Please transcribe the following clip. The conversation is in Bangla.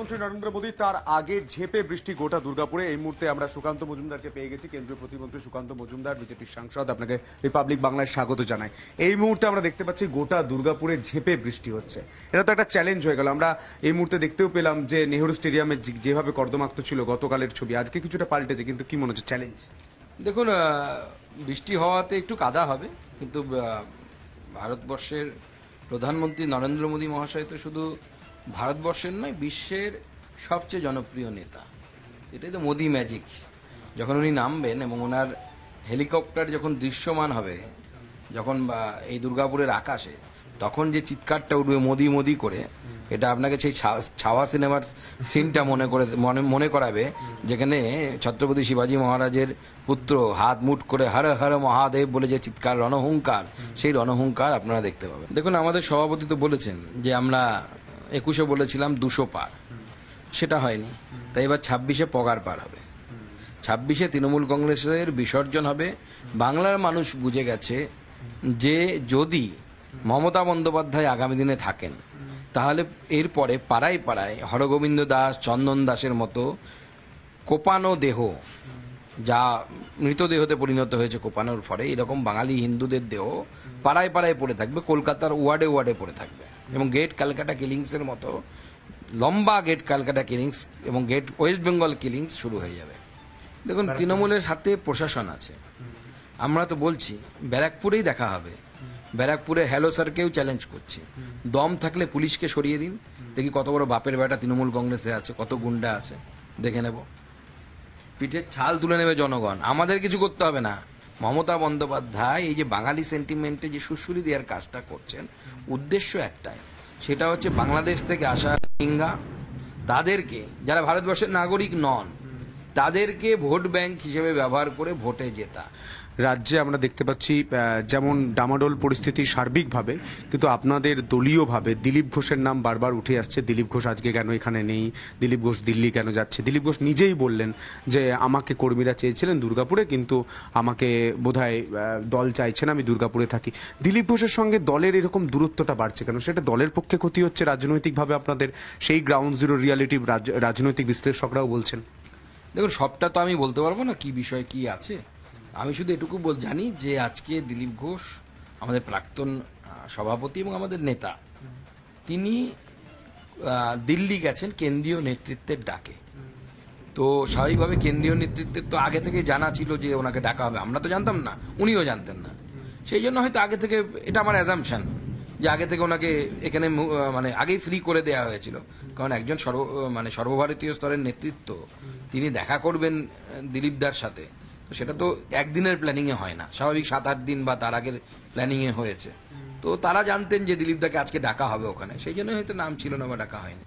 প্রধানমন্ত্রী নরেন্দ্র মোদী তার আগে ঝেঁপে বৃষ্টি গোটা দুর্গাপুরে। এই মুহূর্তে আমরা সুকান্ত মজুমদারকে পেয়ে গেছি, কেন্দ্রীয় প্রতিমন্ত্রী সুকান্ত মজুমদার, বিজেপির সাংসদ। আপনাকে রিপাবলিক বাংলায় স্বাগত জানাই। এই মুহূর্তে আমরা দেখতে পাচ্ছি গোটা দুর্গাপুরে ঝেঁপে বৃষ্টি হচ্ছে। এটা তো একটা চ্যালেঞ্জ হয়ে গেল। আমরা এই মুহূর্তে দেখতেও পেলাম যে নেহরু স্টেডিয়ামে যেভাবে কর্দমাক্ত ছিল গতকালের ছবি, আজকে কিছুটা পাল্টেছে, কিন্তু কি মনে হচ্ছে চ্যালেঞ্জ? দেখুন, বৃষ্টি হওয়াতে একটু কাদা হবে, কিন্তু ভারতবর্ষের প্রধানমন্ত্রী নরেন্দ্র মোদী মহাশয় তো শুধু ভারতবর্ষের নয়, বিশ্বের সবচেয়ে জনপ্রিয় নেতা। এটাই তো মোদি ম্যাজিক। যখন উনি নামবেন এবং ওনার হেলিকপ্টার যখন দৃশ্যমান হবে, যখন এই দুর্গাপুরের আকাশে, তখন যে চিৎকারটা উঠবে মোদি মোদি করে, এটা আপনাকে সেই ছাওয়া সিনেমার সিনটা মনে করাবে, যেখানে ছত্রপতি শিবাজী মহারাজের পুত্র হাত মুঠ করে হর হর মহাদেব বলে যে চিৎকার, রণহুঙ্কার, সেই রণহুঙ্কার আপনারা দেখতে পাবেন। দেখুন, আমাদের সভাপতি তো বলেছেন যে আমরা 21-এ বলেছিলাম 200 পার, সেটা হয়নি। তাই এবার 26-এ পগার পার হবে। 26-এ তৃণমূল কংগ্রেসের বিসর্জন হবে। বাংলার মানুষ বুঝে গেছে যে যদি মমতা বন্দ্যোপাধ্যায় আগামী দিনে থাকেন, তাহলে এরপরে পাড়ায় পাড়ায় হরগোবিন্দ দাস, চন্দন দাসের মতো কোপানো দেহ, যা মৃতদেহতে পরিণত হয়েছে কোপানোর ফলে, এরকম বাঙালি হিন্দুদের দেহ পাড়ায় পাড়ায় পড়ে থাকবে, কলকাতার ওয়ার্ডে ওয়ার্ডে পড়ে থাকবে। এবং গেট ক্যালকাটা কিলিংসের মতো লম্বা গেট ক্যালকাটা কিলিংস এবং গেট ওয়েস্ট বেঙ্গল কিলিংস শুরু হয়ে যাবে। দেখুন, তৃণমূলের হাতে প্রশাসন আছে। আমরা তো বলছি ব্যারাকপুরেই দেখা হবে। ব্যারাকপুরে হ্যালো স্যারকেও চ্যালেঞ্জ করছি, দম থাকলে পুলিশকে সরিয়ে দিন, দেখি কত বড় বাপের বেটা তৃণমূল কংগ্রেসে আছে, কত গুন্ডা আছে, দেখে নেব। পিঠের ছাল তুলে নেবে জনগণ, আমাদের কিছু করতে হবে না। মমতা বন্দ্যোপাধ্যায় এই যে বাঙালি সেন্টিমেন্টে যে সুশ্রুতি দেওয়ার কাজটা করছেন, উদ্দেশ্য একটাই, সেটা হচ্ছে বাংলাদেশ থেকে আসা রোহিঙ্গা, তাদেরকে, যারা ভারতবর্ষের নাগরিক নন, তাদেরকে ভোট ব্যাংক হিসেবে ব্যবহার করে ভোটে জেতা। রাজ্যে আমরা দেখতে পাচ্ছি যেমন ডামাডোল পরিস্থিতি সার্বিকভাবে, কিন্তু আপনাদের দলীয়ভাবে দিলীপ ঘোষের নাম বারবার উঠে আসছে। দিলীপ ঘোষ আজকে কেন এখানে নেই, দিলীপ ঘোষ দিল্লি কেন যাচ্ছে? দিলীপ ঘোষ নিজেই বললেন যে আমাকে কর্মীরা চেয়েছিলেন দুর্গাপুরে, কিন্তু আমাকে বোধহয় দল চাইছে না, আমি দুর্গাপুরে থাকি। দিলীপ ঘোষের সঙ্গে দলের এরকম দূরত্বটা বাড়ছে কেন? সেটা দলের পক্ষে ক্ষতি হচ্ছে রাজনৈতিকভাবে আপনাদের? সেই গ্রাউন্ড জিরো রিয়ালিটি রাজনৈতিক বিশ্লেষকরাও বলছেন। দেখুন, সবটা তো আমি বলতে পারবো না কি বিষয় কি আছে। আমি শুধু এটুকু জানি যে আজকে দিলীপ ঘোষ আমাদের প্রাক্তন সভাপতি এবং আমাদের নেতা, তিনি দিল্লি গেছেন কেন্দ্রীয় নেতৃত্বের ডাকে। তো স্বাভাবিকভাবে কেন্দ্রীয় নেতৃত্বের তো আগে থেকে জানা ছিল যে ওনাকে ডাকা হবে। আমরা তো জানতাম না, উনিও জানতেন না। সেই জন্য হয়তো আগে থেকে, এটা আমার অ্যাজাম্পশন, যে আগে থেকে ওনাকে এখানে আগেই ফ্রি করে দেওয়া হয়েছিল। কারণ একজন সর্বভারতীয় স্তরের নেতৃত্ব, তিনি দেখা করবেন দিলীপদার সাথে, তো সেটা তো একদিনের প্ল্যানিংয়ে হয় না, স্বাভাবিক 7-8 দিন বা তার আগের প্ল্যানিংয়ে হয়েছে। তো তারা জানতেন যে দিলীপদাকে আজকে ডাকা হবে ওখানে, সেই জন্য হয়তো নাম ছিল না বা ডাকা হয়নি।